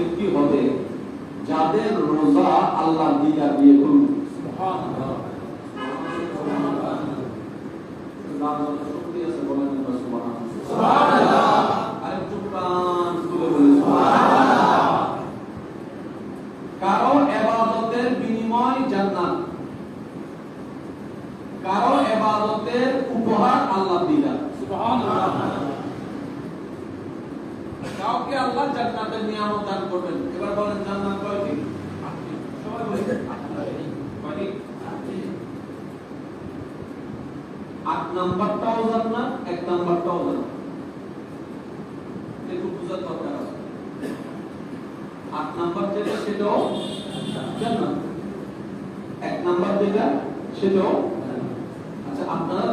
ব্যক্তি হবে যাদের রোজা আল্লাহ দিদার দিয়ে করবে। সুবহানাল্লাহ। শক্তি আছে বলেন সুবহানাল্লাহ। সুবহানাল্লাহ। আরেকটু প্রাণ খুলে বলেন সুবহানাল্লাহ। কারো ইবাদতের বিনিময় জান্নাত, কারো ইবাদতের উপহার আল্লাহ দিদার। সুবহানাল্লাহ। কাউকে আল্লাহ জান্নাতের নিয়ামত দান করবেন। এবার বলেন জান্নাত কয়টি? সবাই বলেন কয়টি? 8 নাম্বারটাও জান্নাত, 1 নাম্বারটাও জান্নাত। একটু বুঝার দরকার আছে। 8 নাম্বার যেটা সেটাও জান্নাত, 1 নাম্বার যেটা সেটাও। আচ্ছা, আপনারা